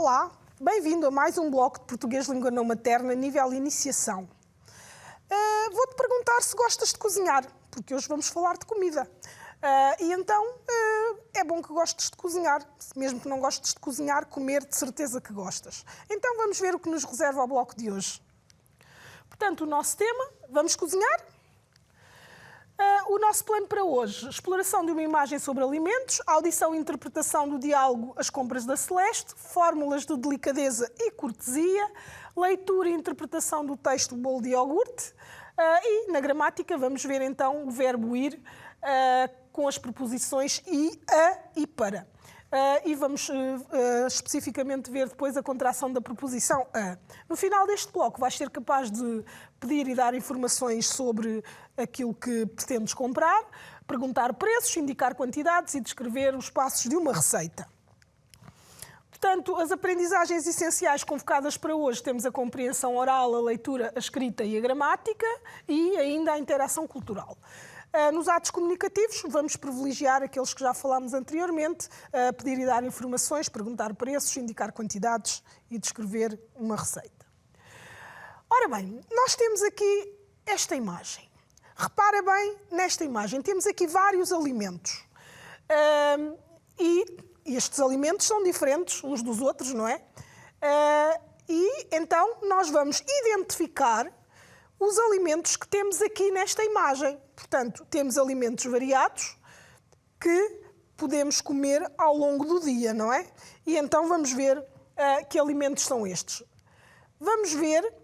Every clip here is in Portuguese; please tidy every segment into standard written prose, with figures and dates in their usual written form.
Olá, bem-vindo a mais um bloco de Português Língua Não Materna, nível iniciação. Vou-te perguntar se gostas de cozinhar, porque hoje vamos falar de comida. E então é bom que gostes de cozinhar, mesmo que não gostes de cozinhar, comer de certeza que gostas. Então vamos ver o que nos reserva o bloco de hoje. Portanto, o nosso tema, vamos cozinhar? O nosso plano para hoje, exploração de uma imagem sobre alimentos, audição e interpretação do diálogo As Compras da Celeste, fórmulas de delicadeza e cortesia, leitura e interpretação do texto Bolo de Iogurte e, na gramática, vamos ver então o verbo ir com as preposições e, a e para. E vamos especificamente ver depois a contração da preposição a. No final deste bloco vais ser capaz de pedir e dar informações sobre aquilo que pretendes comprar, perguntar preços, indicar quantidades e descrever os passos de uma receita. Portanto, as aprendizagens essenciais convocadas para hoje temos a compreensão oral, a leitura, a escrita e a gramática e ainda a interação cultural. Nos atos comunicativos, vamos privilegiar aqueles que já falámos anteriormente, pedir e dar informações, perguntar preços, indicar quantidades e descrever uma receita. Ora bem, nós temos aqui esta imagem. Repara bem nesta imagem, temos aqui vários alimentos. E estes alimentos são diferentes uns dos outros, não é? E então nós vamos identificar os alimentos que temos aqui nesta imagem. Portanto, temos alimentos variados que podemos comer ao longo do dia, não é? E então vamos ver que alimentos são estes. Vamos ver,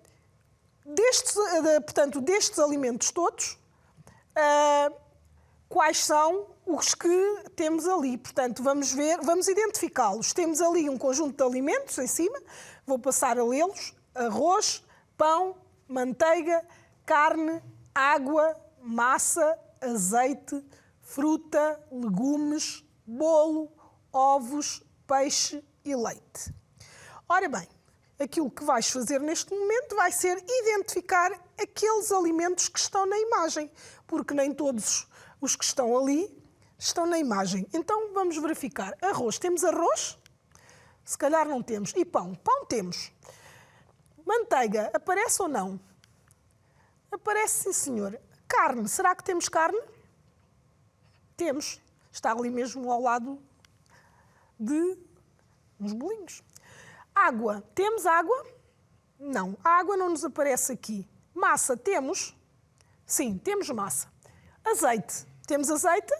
destes alimentos todos, quais são os que temos ali. Portanto, vamos identificá-los. Temos ali um conjunto de alimentos em cima, vou passar a lê-los: arroz, pão, manteiga, carne, água, massa, azeite, fruta, legumes, bolo, ovos, peixe e leite. Ora bem, aquilo que vais fazer neste momento vai ser identificar aqueles alimentos que estão na imagem, porque nem todos os que estão ali estão na imagem. Então vamos verificar. Arroz, temos arroz? Se calhar não temos. E pão? Pão temos. Manteiga, aparece ou não? Aparece, sim, senhor. Carne, será que temos carne? Temos. Está ali mesmo ao lado de uns bolinhos. Água, temos água? Não, a água não nos aparece aqui. Massa, temos? Sim, temos massa. Azeite, temos azeite?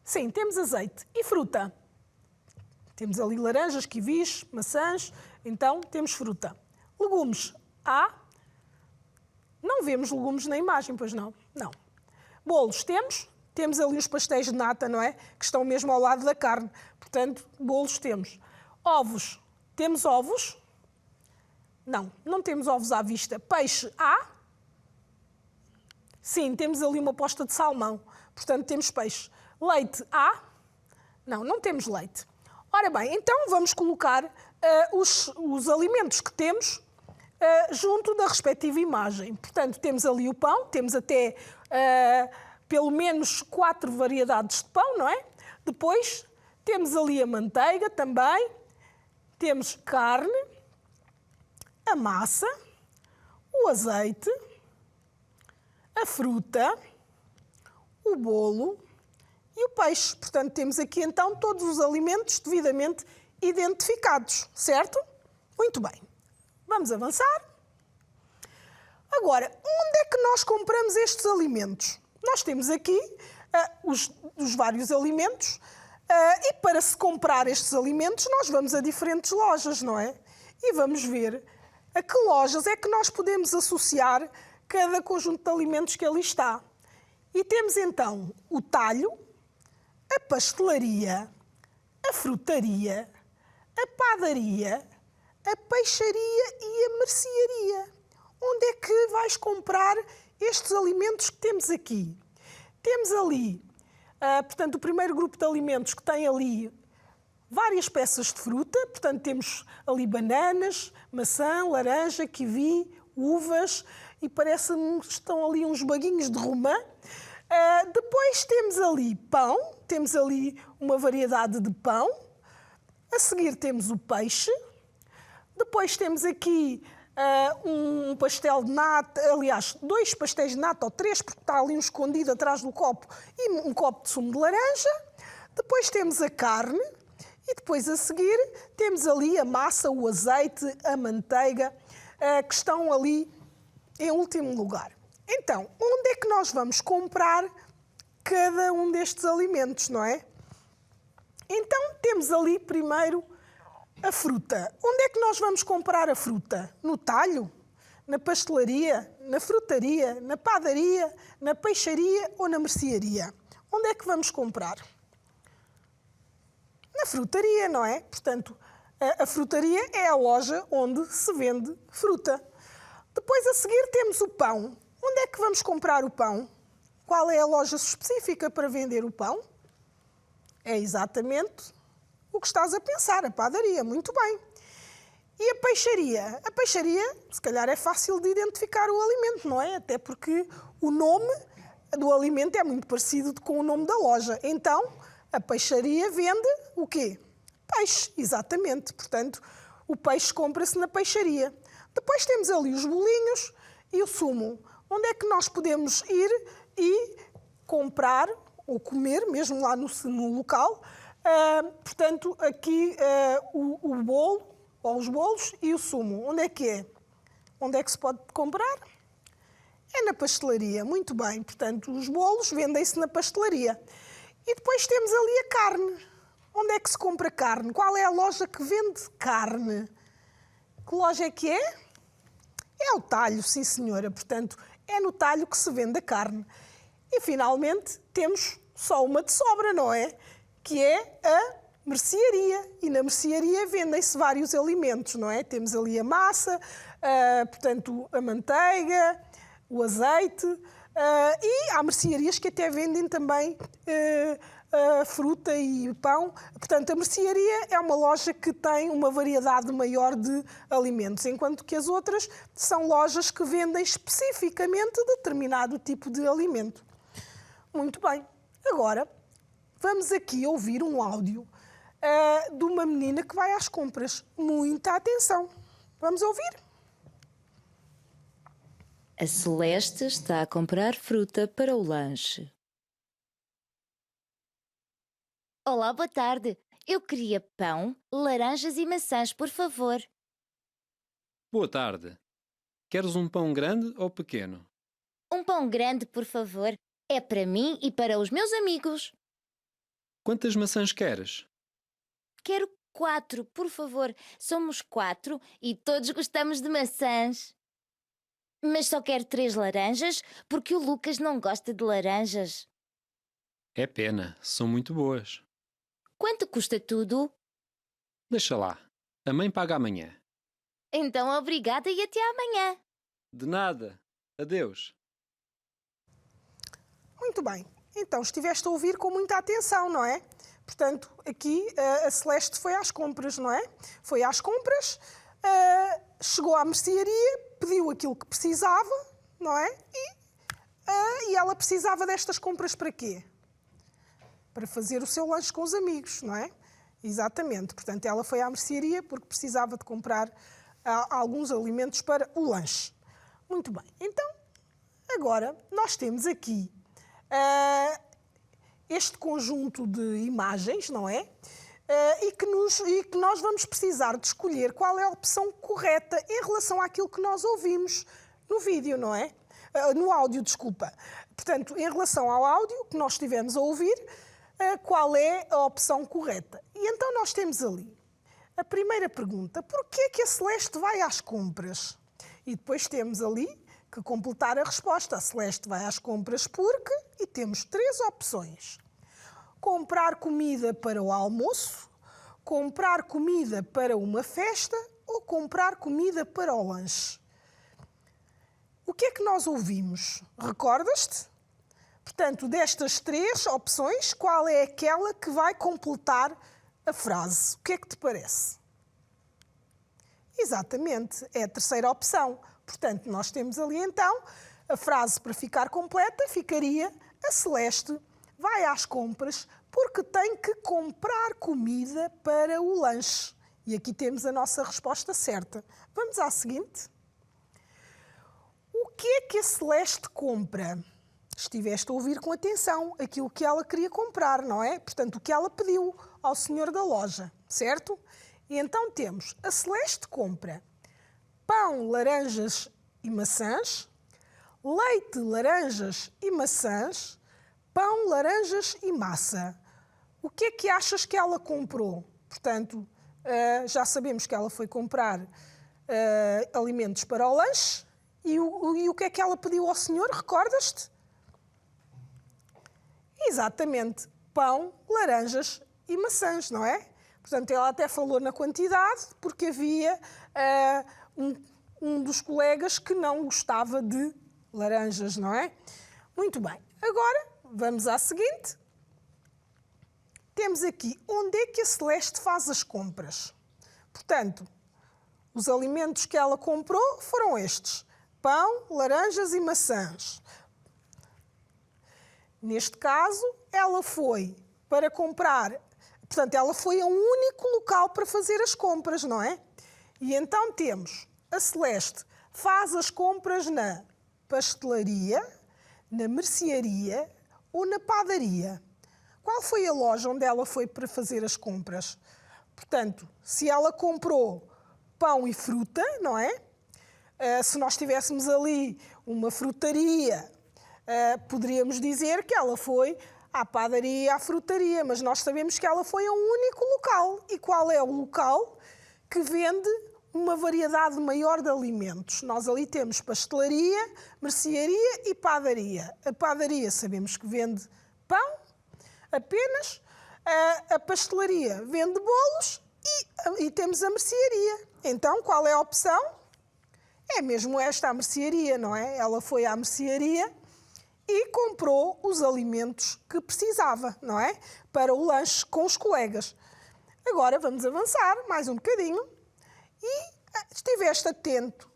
Sim, temos azeite. E fruta? Temos ali laranjas, kiwis, maçãs, então temos fruta. Legumes, há? Não vemos legumes na imagem, pois não? Não. Bolos, temos? Temos ali os pastéis de nata, não é? Que estão mesmo ao lado da carne. Portanto, bolos temos. Ovos, temos ovos? Não, não temos ovos à vista. Peixe, há? Sim, temos ali uma posta de salmão. Portanto, temos peixe. Leite, há? Não, não temos leite. Ora bem, então vamos colocar os alimentos que temos junto da respectiva imagem. Portanto, temos ali o pão, temos até pelo menos 4 variedades de pão, não é? Depois temos ali a manteiga também, temos carne, a massa, o azeite, a fruta, o bolo e o peixe. Portanto, temos aqui então todos os alimentos devidamente identificados, certo? Muito bem. Vamos avançar. Agora, onde é que nós compramos estes alimentos? Nós temos aqui os vários alimentos e para se comprar estes alimentos nós vamos a diferentes lojas, não é? E vamos ver a que lojas é que nós podemos associar cada conjunto de alimentos que ali está. E temos então o talho, a pastelaria, a frutaria, a padaria, a peixaria e a mercearia. Onde é que vais comprar estes alimentos que temos aqui? Temos ali, portanto, o primeiro grupo de alimentos que tem ali várias peças de fruta. Portanto, temos ali bananas, maçã, laranja, kiwi, uvas e parece-me que estão ali uns baguinhos de romã. Depois temos ali pão, temos ali uma variedade de pão. A seguir temos o peixe. Depois temos aqui um pastel de nata, aliás, 2 pastéis de nata ou 3, porque está ali um escondido atrás do copo, e um copo de sumo de laranja. Depois temos a carne e depois a seguir temos ali a massa, o azeite, a manteiga, que estão ali em último lugar. Então, onde é que nós vamos comprar cada um destes alimentos, não é? Então, temos ali primeiro a fruta. Onde é que nós vamos comprar a fruta? No talho? Na pastelaria? Na frutaria? Na padaria? Na peixaria ou na mercearia? Onde é que vamos comprar? Na frutaria, não é? Portanto, a frutaria é a loja onde se vende fruta. Depois, a seguir, temos o pão. Onde é que vamos comprar o pão? Qual é a loja específica para vender o pão? É exatamente o que estás a pensar, a padaria. Muito bem. E a peixaria? A peixaria, se calhar, é fácil de identificar o alimento, não é? Até porque o nome do alimento é muito parecido com o nome da loja. Então, a peixaria vende o quê? Peixe, exatamente. Portanto, o peixe compra-se na peixaria. Depois temos ali os bolinhos e o sumo. Onde é que nós podemos ir e comprar ou comer, mesmo lá no local? Portanto, aqui o bolo, ou os bolos e o sumo. Onde é que é? Onde é que se pode comprar? É na pastelaria. Muito bem. Portanto, os bolos vendem-se na pastelaria. E depois temos ali a carne. Onde é que se compra carne? Qual é a loja que vende carne? Que loja é que é? É o talho, sim senhora. Portanto, é no talho que se vende a carne. E finalmente temos só uma de sobra, não é? Que é a mercearia. E na mercearia vendem-se vários alimentos, não é? Temos ali a massa, portanto, a manteiga, o azeite, e há mercearias que até vendem também fruta e pão. Portanto, a mercearia é uma loja que tem uma variedade maior de alimentos, enquanto que as outras são lojas que vendem especificamente determinado tipo de alimento. Muito bem. Agora, vamos aqui ouvir um áudio de uma menina que vai às compras. Muita atenção. Vamos ouvir? A Celeste está a comprar fruta para o lanche. Olá, boa tarde. Eu queria pão, laranjas e maçãs, por favor. Boa tarde. Queres um pão grande ou pequeno? Um pão grande, por favor. É para mim e para os meus amigos. Quantas maçãs queres? Quero 4, por favor. Somos 4 e todos gostamos de maçãs. Mas só quero 3 laranjas porque o Lucas não gosta de laranjas. É pena, são muito boas. Quanto custa tudo? Deixa lá. A mãe paga amanhã. Então, obrigada e até amanhã. De nada. Adeus. Muito bem. Então, estiveste a ouvir com muita atenção, não é? Portanto, aqui a Celeste foi às compras, não é? Foi às compras, chegou à mercearia, pediu aquilo que precisava, não é? E ela precisava destas compras para quê? Para fazer o seu lanche com os amigos, não é? Exatamente. Portanto, ela foi à mercearia porque precisava de comprar alguns alimentos para o lanche. Muito bem. Então, agora, nós temos aqui este conjunto de imagens, não é? E que nós vamos precisar de escolher qual é a opção correta em relação àquilo que nós ouvimos no vídeo, não é? No áudio, desculpa. Portanto, em relação ao áudio que nós estivemos a ouvir, qual é a opção correta? E então nós temos ali a primeira pergunta: porquê é que a Celeste vai às compras? E depois temos ali que completar a resposta. A Celeste vai às compras porque... E temos 3 opções: comprar comida para o almoço, comprar comida para uma festa ou comprar comida para o lanche. O que é que nós ouvimos? Recordas-te? Portanto, destas 3 opções, qual é aquela que vai completar a frase? O que é que te parece? Exatamente, é a terceira opção. Portanto, nós temos ali então a frase para ficar completa, ficaria: a Celeste vai às compras porque tem que comprar comida para o lanche. E aqui temos a nossa resposta certa. Vamos à seguinte. O que é que a Celeste compra? Estiveste a ouvir com atenção aquilo que ela queria comprar, não é? Portanto, o que ela pediu ao senhor da loja, certo? E então temos, a Celeste compra pão, laranjas e maçãs, leite, laranjas e maçãs, pão, laranjas e massa. O que é que achas que ela comprou? Portanto, já sabemos que ela foi comprar alimentos para o lanche. E o que é que ela pediu ao senhor? Recordas-te? Exatamente. Pão, laranjas e maçãs, não é? Portanto, ela até falou na quantidade, porque havia um dos colegas que não gostava de laranjas, não é? Muito bem. Agora, vamos à seguinte. Temos aqui onde é que a Celeste faz as compras. Portanto, os alimentos que ela comprou foram estes. Pão, laranjas e maçãs. Neste caso, ela foi para comprar... Portanto, ela foi a um único local para fazer as compras, não é? E então temos a Celeste faz as compras na pastelaria, na mercearia ou na padaria. Qual foi a loja onde ela foi para fazer as compras? Portanto, se ela comprou pão e fruta, não é? Se nós tivéssemos ali uma frutaria, poderíamos dizer que ela foi à padaria, à frutaria, mas nós sabemos que ela foi a um único local. E qual é o local que vende uma variedade maior de alimentos? Nós ali temos pastelaria, mercearia e padaria. A padaria sabemos que vende pão apenas, a pastelaria vende bolos e temos a mercearia. Então, qual é a opção? É mesmo esta a mercearia, não é? Ela foi à mercearia e comprou os alimentos que precisava, não é? Para o lanche com os colegas. Agora vamos avançar mais um bocadinho e estiveste atento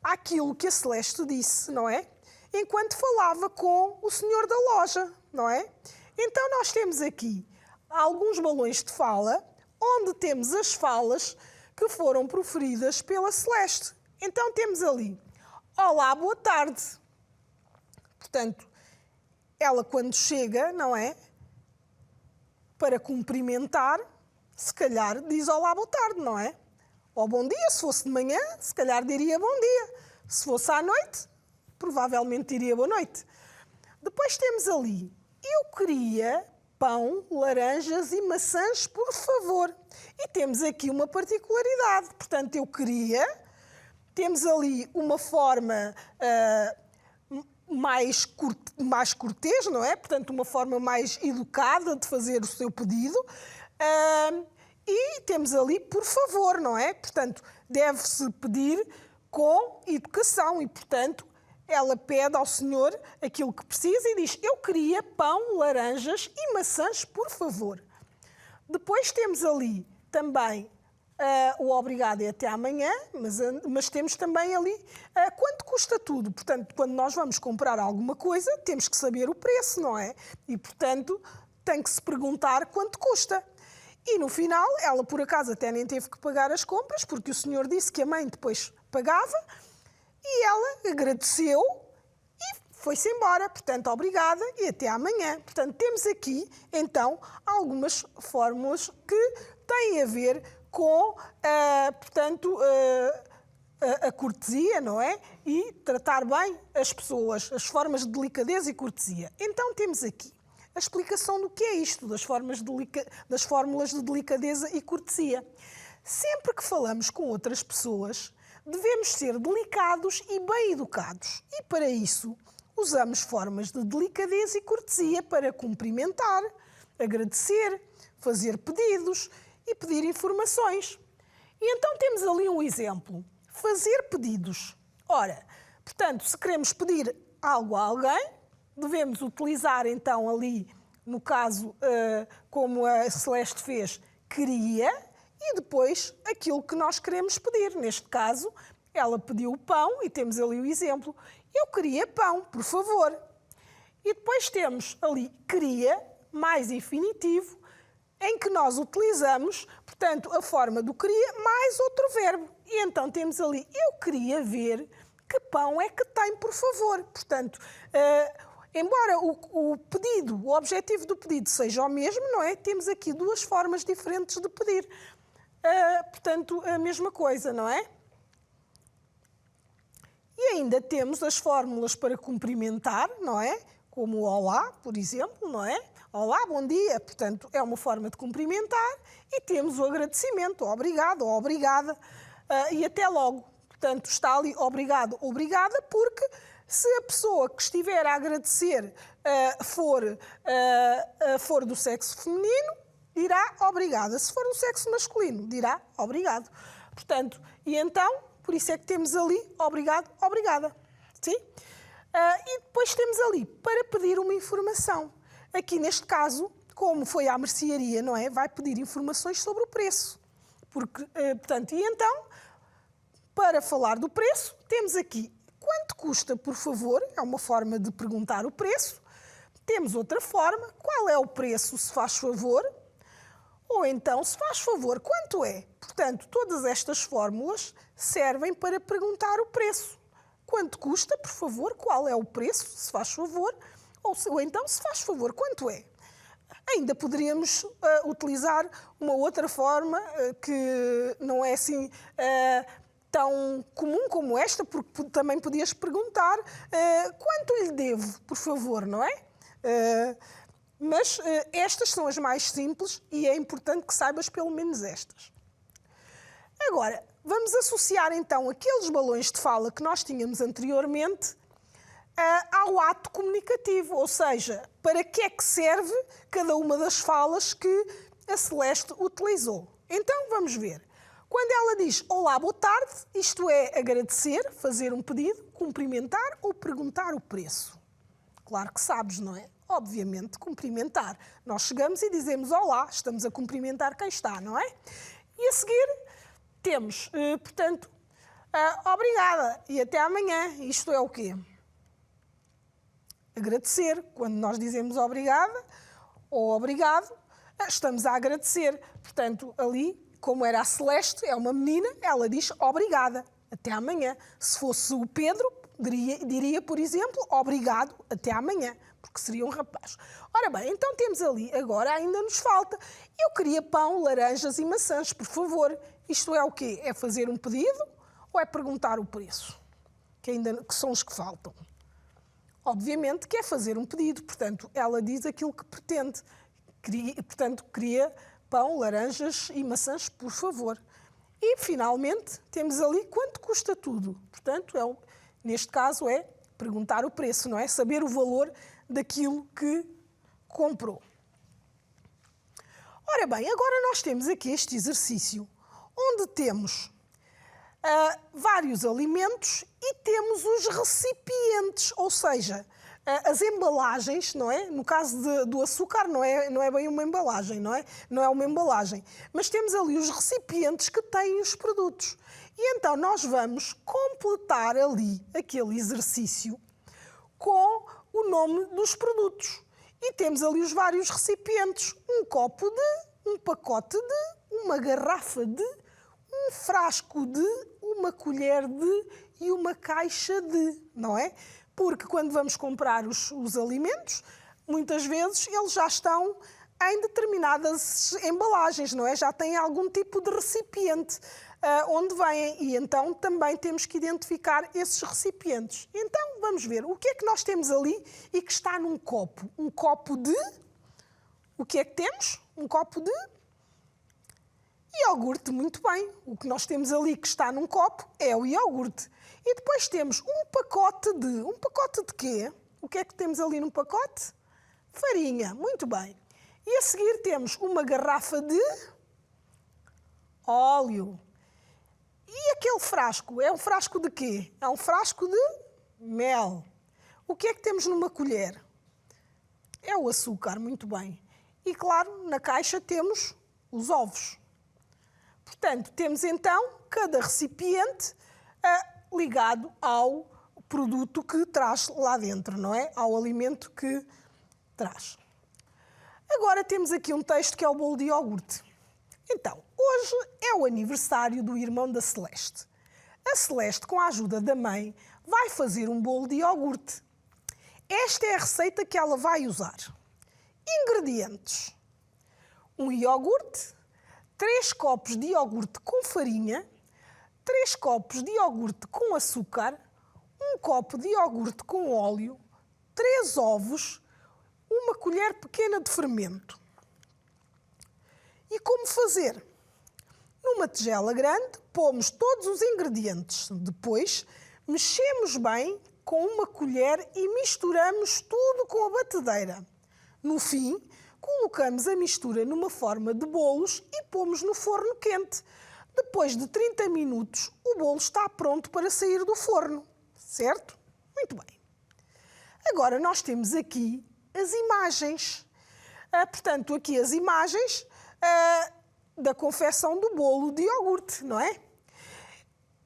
àquilo que a Celeste disse, não é? Enquanto falava com o senhor da loja, não é? Então nós temos aqui alguns balões de fala, onde temos as falas que foram proferidas pela Celeste. Então temos ali, olá, boa tarde. Portanto, ela quando chega, não é? Para cumprimentar, se calhar diz olá, boa tarde, não é? Ou bom dia, se fosse de manhã, se calhar diria bom dia. Se fosse à noite, provavelmente diria boa noite. Depois temos ali, eu queria pão, laranjas e maçãs, por favor. E temos aqui uma particularidade. Portanto, eu queria... Temos ali uma forma mais cortês, não é? Portanto, uma forma mais educada de fazer o seu pedido. E temos ali, por favor, não é? Portanto, deve-se pedir com educação e, portanto, ela pede ao senhor aquilo que precisa e diz, eu queria pão, laranjas e maçãs, por favor. Depois temos ali também o obrigado e até amanhã, mas temos também ali quanto custa tudo. Portanto, quando nós vamos comprar alguma coisa, temos que saber o preço, não é? E, portanto, tem que se perguntar quanto custa. E, no final, ela, por acaso, até nem teve que pagar as compras, porque o senhor disse que a mãe depois pagava, e ela agradeceu e foi-se embora. Portanto, obrigada e até amanhã. Portanto, temos aqui, então, algumas fórmulas que têm a ver com, portanto, a cortesia, não é? E tratar bem as pessoas, as formas de delicadeza e cortesia. Então, temos aqui a explicação do que é isto, das fórmulas de delicadeza e cortesia. Sempre que falamos com outras pessoas, devemos ser delicados e bem educados. E, para isso, usamos formas de delicadeza e cortesia para cumprimentar, agradecer, fazer pedidos e pedir informações. E então temos ali um exemplo. Fazer pedidos. Ora, portanto, se queremos pedir algo a alguém, devemos utilizar então ali, no caso, como a Celeste fez, queria, e depois aquilo que nós queremos pedir. Neste caso, ela pediu o pão e temos ali o exemplo. Eu queria pão, por favor. E depois temos ali queria, mais infinitivo, em que nós utilizamos, portanto, a forma do queria mais outro verbo. E então temos ali, eu queria ver que pão é que tem, por favor. Portanto, embora o pedido, o objetivo do pedido seja o mesmo, não é? Temos aqui duas formas diferentes de pedir. Portanto, a mesma coisa, não é? E ainda temos as fórmulas para cumprimentar, não é? Como o olá, por exemplo, não é? Olá, bom dia, portanto, é uma forma de cumprimentar. E temos o agradecimento, obrigado ou obrigada, e até logo. Portanto, está ali obrigado, obrigada, porque se a pessoa que estiver a agradecer for do sexo feminino, dirá obrigada. Se for do sexo masculino, dirá obrigado. Portanto, e então, por isso é que temos ali obrigado, obrigada. Sim? E depois temos ali para pedir uma informação. Aqui neste caso, como foi à mercearia, não é? Vai pedir informações sobre o preço. Porque, portanto, e então, para falar do preço, temos aqui quanto custa, por favor? É uma forma de perguntar o preço. Temos outra forma, qual é o preço, se faz favor? Ou então, se faz favor, quanto é? Portanto, todas estas fórmulas servem para perguntar o preço. Quanto custa, por favor? Qual é o preço, se faz favor? Ou então, se faz favor, quanto é? Ainda poderíamos utilizar uma outra forma que não é assim tão comum como esta, porque também podias perguntar quanto lhe devo, por favor, não é? Mas estas são as mais simples e é importante que saibas pelo menos estas. Agora, vamos associar então aqueles balões de fala que nós tínhamos anteriormente ao ato comunicativo, ou seja, para que é que serve cada uma das falas que a Celeste utilizou. Então, vamos ver. Quando ela diz olá, boa tarde, isto é agradecer, fazer um pedido, cumprimentar ou perguntar o preço. Claro que sabes, não é? Obviamente, cumprimentar. Nós chegamos e dizemos olá, estamos a cumprimentar quem está, não é? E a seguir temos, portanto, obrigada e até amanhã. Isto é o quê? Agradecer. Quando nós dizemos obrigada ou obrigado, estamos a agradecer. Portanto, ali, como era a Celeste, é uma menina, ela diz obrigada, até amanhã. Se fosse o Pedro, diria, por exemplo, obrigado, até amanhã, porque seria um rapaz. Ora bem, então temos ali, agora ainda nos falta, eu queria pão, laranjas e maçãs, por favor. Isto é o quê? É fazer um pedido ou é perguntar o preço? Que são os que faltam. Obviamente que é fazer um pedido, portanto, ela diz aquilo que pretende. Portanto, queria pão, laranjas e maçãs, por favor. E, finalmente, temos ali quanto custa tudo. Portanto, neste caso é perguntar o preço, não é? Saber o valor daquilo que comprou. Ora bem, agora nós temos aqui este exercício, onde temos vários alimentos e temos os recipientes, ou seja, as embalagens, não é? No caso do açúcar não é bem uma embalagem, não é? Não é uma embalagem. Mas temos ali os recipientes que têm os produtos. E então nós vamos completar ali aquele exercício com o nome dos produtos. E temos ali os vários recipientes. Um copo de, um pacote de, uma garrafa de, um frasco de, uma colher de e uma caixa de, não é? Porque quando vamos comprar os alimentos, muitas vezes eles já estão em determinadas embalagens, não é? Já têm algum tipo de recipiente onde vêm e então também temos que identificar esses recipientes. Então vamos ver o que é que nós temos ali e que está num copo. Um copo de... O que é que temos? Um copo de... Iogurte, muito bem. O que nós temos ali que está num copo é o iogurte. E depois temos um pacote de... Um pacote de quê? O que é que temos ali num pacote? Farinha, muito bem. E a seguir temos uma garrafa de óleo. E aquele frasco? É um frasco de quê? É um frasco de mel. O que é que temos numa colher? É o açúcar, muito bem. E claro, na caixa temos os ovos. Portanto, temos então cada recipiente ligado ao produto que traz lá dentro, não é? Ao alimento que traz. Agora temos aqui um texto que é o bolo de iogurte. Então, hoje é o aniversário do irmão da Celeste. A Celeste, com a ajuda da mãe, vai fazer um bolo de iogurte. Esta é a receita que ela vai usar. Ingredientes: um iogurte, 3 copos de iogurte com farinha, 3 copos de iogurte com açúcar, 1 copo de iogurte com óleo, 3 ovos, 1 colher pequena de fermento. E como fazer? Numa tigela grande, pomos todos os ingredientes. Depois, mexemos bem com 1 colher e misturamos tudo com a batedeira. No fim, colocamos a mistura numa forma de bolos e pomos no forno quente. Depois de 30 minutos, o bolo está pronto para sair do forno. Certo? Muito bem. Agora nós temos aqui as imagens. Portanto, aqui as imagens da confecção do bolo de iogurte, não é?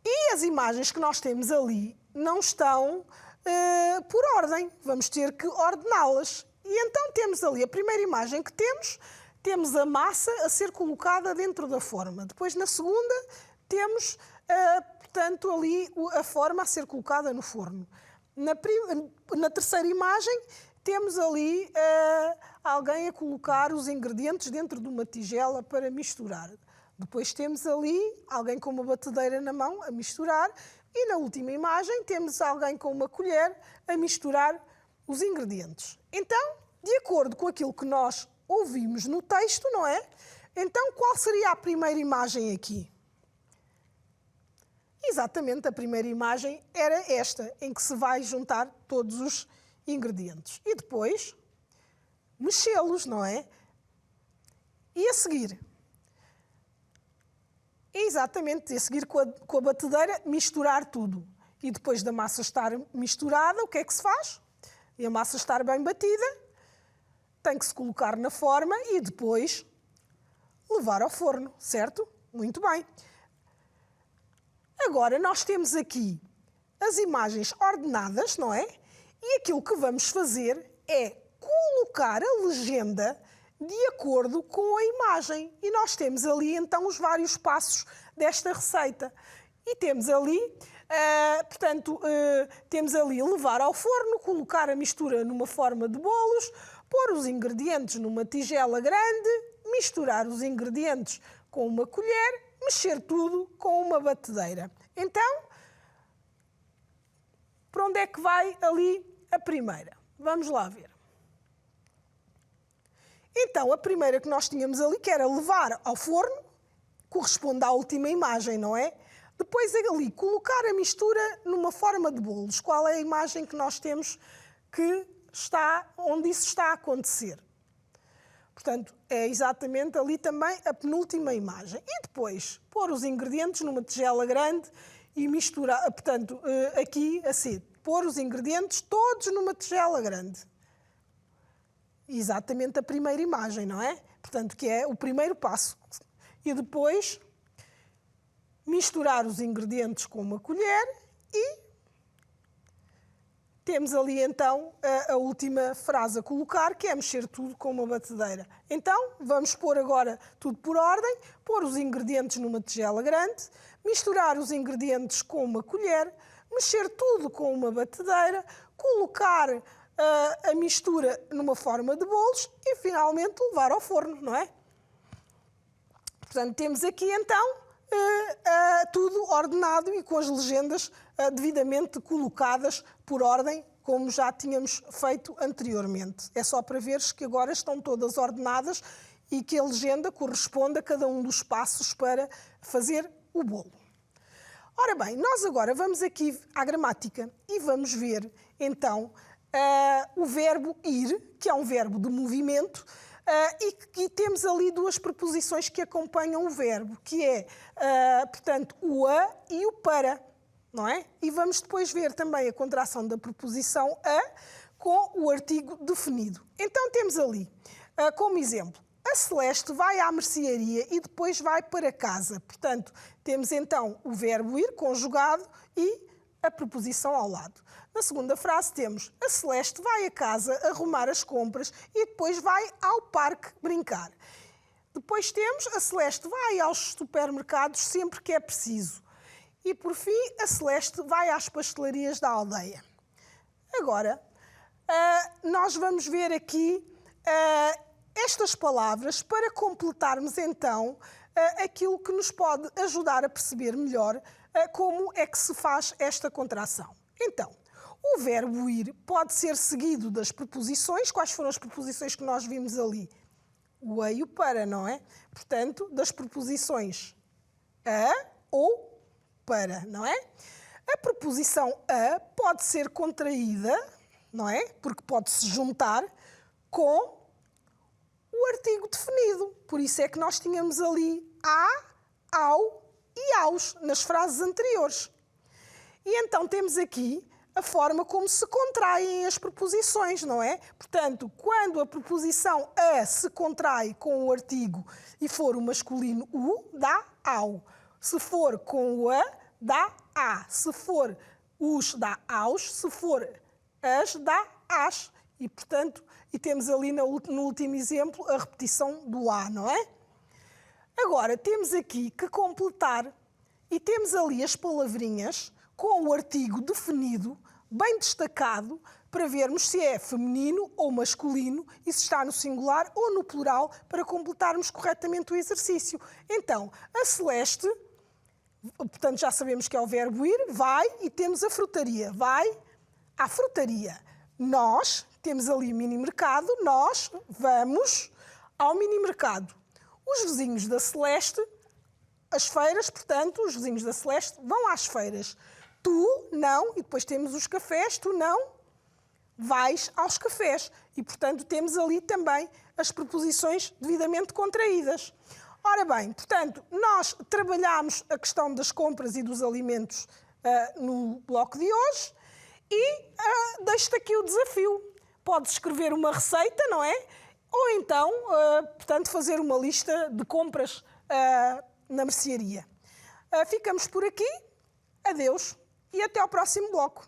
E as imagens que nós temos ali não estão por ordem. Vamos ter que ordená-las. E então temos ali a primeira imagem que temos a massa a ser colocada dentro da forma. Depois, na segunda, temos, portanto, ali a forma a ser colocada no forno. Na terceira imagem, temos ali alguém a colocar os ingredientes dentro de uma tigela para misturar. Depois temos ali alguém com uma batedeira na mão a misturar. E na última imagem, temos alguém com uma colher a misturar os ingredientes. Então, de acordo com aquilo que nós ouvimos no texto, não é? Então, qual seria a primeira imagem aqui? Exatamente, a primeira imagem era esta, em que se vai juntar todos os ingredientes. E depois, mexê-los, não é? E a seguir? Exatamente, a seguir com a batedeira, misturar tudo. E depois da massa estar misturada, o que é que se faz? E a massa estar bem batida, tem que se colocar na forma e depois levar ao forno, certo? Muito bem. Agora, nós temos aqui as imagens ordenadas, não é? E aquilo que vamos fazer é colocar a legenda de acordo com a imagem. E nós temos ali, então, os vários passos desta receita. E temos ali... temos ali levar ao forno, colocar a mistura numa forma de bolos, pôr os ingredientes numa tigela grande, misturar os ingredientes com uma colher, mexer tudo com uma batedeira. Então, para onde é que vai ali a primeira? Vamos lá ver. Então, a primeira que nós tínhamos ali, que era levar ao forno, corresponde à última imagem, não é? Depois ali, colocar a mistura numa forma de bolos. Qual é a imagem que nós temos que está, onde isso está a acontecer? Portanto, é exatamente ali também a penúltima imagem. E depois, pôr os ingredientes numa tigela grande e misturar, portanto, aqui assim, pôr os ingredientes todos numa tigela grande. Exatamente a primeira imagem, não é? Portanto, que é o primeiro passo. E depois... misturar os ingredientes com uma colher e temos ali então a última frase a colocar, que é mexer tudo com uma batedeira. Então, vamos pôr agora tudo por ordem, pôr os ingredientes numa tigela grande, misturar os ingredientes com uma colher, mexer tudo com uma batedeira, colocar a mistura numa forma de bolos e finalmente levar ao forno, não é? Portanto, temos aqui então tudo ordenado e com as legendas devidamente colocadas por ordem, como já tínhamos feito anteriormente. É só para veres que agora estão todas ordenadas e que a legenda corresponde a cada um dos passos para fazer o bolo. Ora bem, nós agora vamos aqui à gramática e vamos ver então o verbo ir, que é um verbo de movimento. E temos ali 2 preposições que acompanham o verbo, que é, portanto, o a e o para, não é? E vamos depois ver também a contração da preposição a com o artigo definido. Então temos ali, como exemplo, a Celeste vai à mercearia e depois vai para casa. Portanto, temos então o verbo ir conjugado e a preposição ao lado. Na segunda frase temos a Celeste vai a casa arrumar as compras e depois vai ao parque brincar. Depois temos a Celeste vai aos supermercados sempre que é preciso. E por fim, a Celeste vai às pastelarias da aldeia. Agora, nós vamos ver aqui estas palavras para completarmos então aquilo que nos pode ajudar a perceber melhor como é que se faz esta contração. Então, o verbo ir pode ser seguido das preposições. Quais foram as preposições que nós vimos ali? O a e o para, não é? Portanto, das preposições a ou para, não é? A preposição a pode ser contraída, não é? Porque pode-se juntar com o artigo definido. Por isso é que nós tínhamos ali a, ao e aos nas frases anteriores. E então temos aqui a forma como se contraem as preposições, não é? Portanto, quando a preposição a se contrai com o artigo e for o masculino o, dá ao. Se for com o a, dá a. Se for os, dá aos. Se for as, dá as. E, portanto, e temos ali no último exemplo a repetição do a, não é? Agora, temos aqui que completar e temos ali as palavrinhas com o artigo definido, bem destacado, para vermos se é feminino ou masculino e se está no singular ou no plural, para completarmos corretamente o exercício. Então, a Celeste, portanto já sabemos que é o verbo ir, vai, e temos a frutaria, vai à frutaria. Nós, temos ali o mini-mercado, nós vamos ao mini-mercado. Os vizinhos da Celeste, as feiras, portanto, os vizinhos da Celeste vão às feiras. Tu não, e depois temos os cafés, tu não vais aos cafés. E, portanto, temos ali também as preposições devidamente contraídas. Ora bem, portanto, nós trabalhámos a questão das compras e dos alimentos no bloco de hoje e deixo-te aqui o desafio. Podes escrever uma receita, não é? Ou então, portanto, fazer uma lista de compras na mercearia. Ficamos por aqui. Adeus e até ao próximo bloco.